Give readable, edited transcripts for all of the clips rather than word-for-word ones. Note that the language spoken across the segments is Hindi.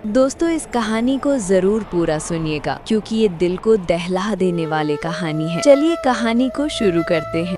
दोस्तों, इस कहानी को जरूर पूरा सुनिएगा क्योंकि ये दिल को दहला देने वाली कहानी है। चलिए कहानी को शुरू करते हैं।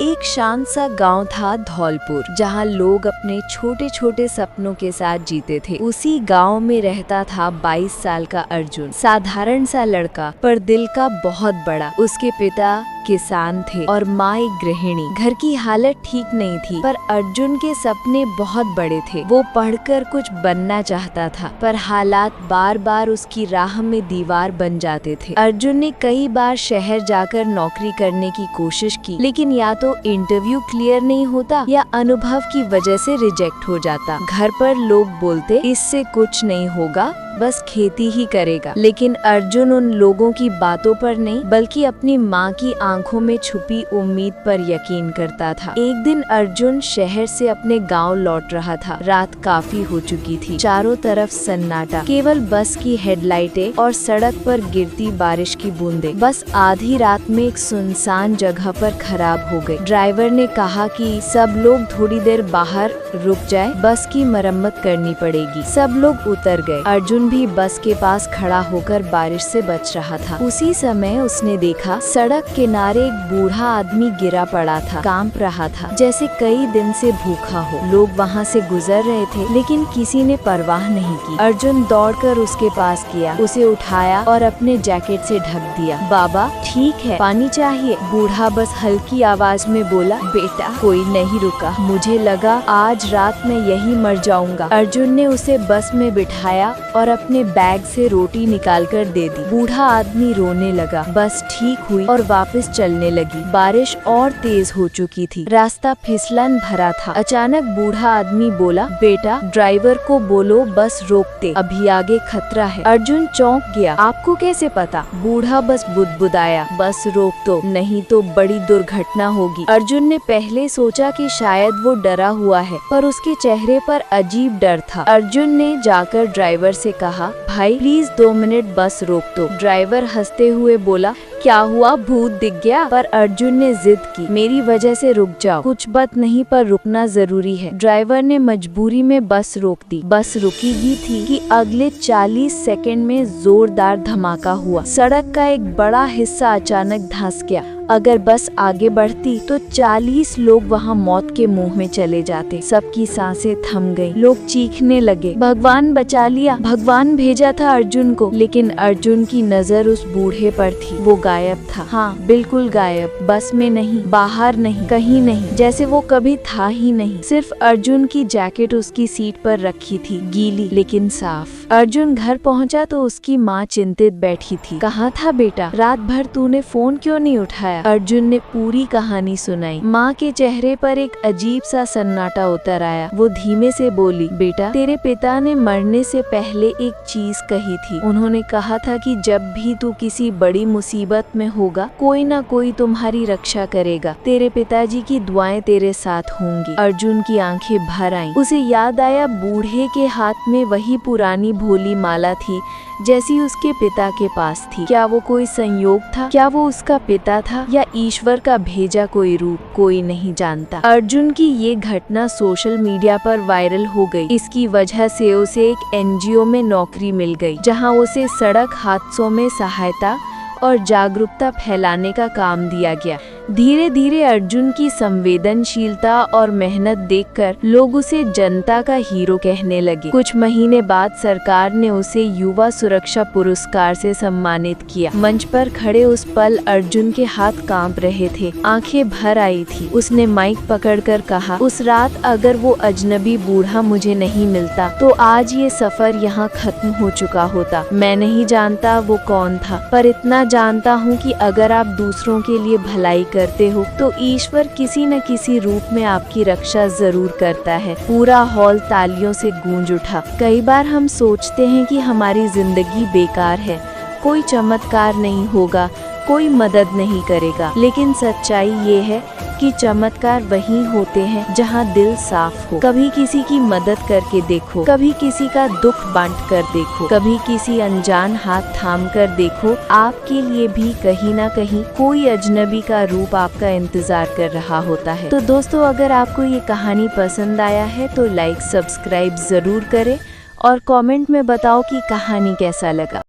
एक शांत सा गांव था धौलपुर, जहां लोग अपने छोटे छोटे सपनों के साथ जीते थे। उसी गांव में रहता था 22 साल का अर्जुन। साधारण सा लड़का पर दिल का बहुत बड़ा। उसके पिता किसान थे और माँ एक गृहिणी। घर की हालत ठीक नहीं थी, पर अर्जुन के सपने बहुत बड़े थे। वो पढ़कर कुछ बनना चाहता था, पर हालात बार बार उसकी राह में दीवार बन जाते थे। अर्जुन ने कई बार शहर जाकर नौकरी करने की कोशिश की, लेकिन या तो इंटरव्यू क्लियर नहीं होता या अनुभव की वजह से रिजेक्ट हो जाता। घर पर लोग बोलते, इससे कुछ नहीं होगा, बस खेती ही करेगा। लेकिन अर्जुन उन लोगों की बातों पर नहीं, बल्कि अपनी माँ की आंखों में छुपी उम्मीद पर यकीन करता था। एक दिन अर्जुन शहर से अपने गांव लौट रहा था। रात काफी हो चुकी थी। चारों तरफ सन्नाटा, केवल बस की हेडलाइटें और सड़क पर गिरती बारिश की बूंदें। बस आधी रात में एक सुनसान जगह पर खराब हो गई। ड्राइवर ने कहा कि सब लोग थोड़ी देर बाहर रुक जाए, बस की मरम्मत करनी पड़ेगी। सब लोग उतर गए। अर्जुन भी बस के पास खड़ा होकर बारिश से बच रहा था। उसी समय उसने देखा सड़क किनारे एक बूढ़ा आदमी गिरा पड़ा था, कांप रहा था, जैसे कई दिन से भूखा हो। लोग वहाँ से गुजर रहे थे, लेकिन किसी ने परवाह नहीं की। अर्जुन दौड़कर उसके पास गया, उसे उठाया और अपने जैकेट से ढक दिया। बाबा ठीक है, पानी चाहिए? बूढ़ा बस हल्की आवाज में बोला। बेटा, कोई नहीं रुका, मुझे लगा आज रात में यही मर जाऊंगा। अर्जुन ने उसे बस में बिठाया और अपने बैग से रोटी निकालकर दे दी। बूढ़ा आदमी रोने लगा। बस ठीक हुई और वापस चलने लगी। बारिश और तेज हो चुकी थी। रास्ता फिसलन भरा था। अचानक बूढ़ा आदमी बोला, बेटा ड्राइवर को बोलो बस रोक दे, अभी आगे खतरा है। अर्जुन चौंक गया। आपको कैसे पता? बूढ़ा बस बुदबुदाया, बस रोक दो, नहीं तो बड़ी दुर्घटना होगी। अर्जुन ने पहले सोचा कि शायद वो डरा हुआ है, पर उसके चेहरे पर अजीब डर था। अर्जुन ने जाकर ड्राइवर से कहा, भाई प्लीज 2 मिनट बस रोक दो। ड्राइवर हंसते हुए बोला, क्या हुआ, भूत दिख गया? पर अर्जुन ने जिद की, मेरी वजह से रुक जाओ। कुछ बात नहीं, पर रुकना जरूरी है। ड्राइवर ने मजबूरी में बस रोक दी। बस रुकी ही थी कि अगले 40 सेकंड में जोरदार धमाका हुआ। सड़क का एक बड़ा हिस्सा अचानक धंस गया। अगर बस आगे बढ़ती तो 40 लोग वहाँ मौत के मुंह में चले जाते। सबकी सांसें थम गईं। लोग चीखने लगे, भगवान बचा लिया, भगवान भेजा था अर्जुन को। लेकिन अर्जुन की नजर उस बूढ़े पर थी। वो गायब था। हाँ, बिल्कुल गायब। बस में नहीं, बाहर नहीं, कहीं नहीं, जैसे वो कभी था ही नहीं। सिर्फ अर्जुन की जैकेट उसकी सीट पर रखी थी, गीली लेकिन साफ। अर्जुन घर पहुँचा तो उसकी माँ चिंतित बैठी थी। कहाँ था बेटा? रात भर तूने फोन क्यों नहीं उठाया? अर्जुन ने पूरी कहानी सुनाई। माँ के चेहरे पर एक अजीब सा सन्नाटा उतर आया। वो धीमे से बोली, बेटा तेरे पिता ने मरने से पहले एक चीज कही थी। उन्होंने कहा था कि जब भी तू किसी बड़ी मुसीबत में होगा, कोई ना कोई तुम्हारी रक्षा करेगा। तेरे पिताजी की दुआएं तेरे साथ होंगी। अर्जुन की आंखें भर आईं। उसे याद आया बूढ़े के हाथ में वही पुरानी भोली माला थी जैसी उसके पिता के पास थी। क्या वो कोई संयोग था? क्या वो उसका पिता था या ईश्वर का भेजा कोई रूप? कोई नहीं जानता। अर्जुन की ये घटना सोशल मीडिया पर वायरल हो गई। इसकी वजह से उसे एक NGO में नौकरी मिल गई, जहां उसे सड़क हादसों में सहायता और जागरूकता फैलाने का काम दिया गया। धीरे धीरे अर्जुन की संवेदनशीलता और मेहनत देखकर लोग उसे जनता का हीरो कहने लगे। कुछ महीने बाद सरकार ने उसे युवा सुरक्षा पुरस्कार से सम्मानित किया। मंच पर खड़े उस पल अर्जुन के हाथ कांप रहे थे, आंखें भर आई थी। उसने माइक पकड़कर कहा, उस रात अगर वो अजनबी बूढ़ा मुझे नहीं मिलता तो आज ये सफर यहाँ खत्म हो चुका होता। मैं नहीं जानता वो कौन था, पर इतना जानता हूँ कि अगर आप दूसरों के लिए भलाई करते हो तो ईश्वर किसी न किसी रूप में आपकी रक्षा जरूर करता है। पूरा हॉल तालियों से गूंज उठा। कई बार हम सोचते हैं कि हमारी जिंदगी बेकार है, कोई चमत्कार नहीं होगा, कोई मदद नहीं करेगा। लेकिन सच्चाई ये है कि चमत्कार वही होते हैं जहां दिल साफ हो। कभी किसी की मदद करके देखो, कभी किसी का दुख बांट कर देखो, कभी किसी अनजान हाथ थाम कर देखो। आपके लिए भी कहीं ना कहीं कोई अजनबी का रूप आपका इंतजार कर रहा होता है। तो दोस्तों, अगर आपको ये कहानी पसंद आया है तो लाइक सब्सक्राइब जरूर करें और कमेंट में बताओ कि कहानी कैसा लगा।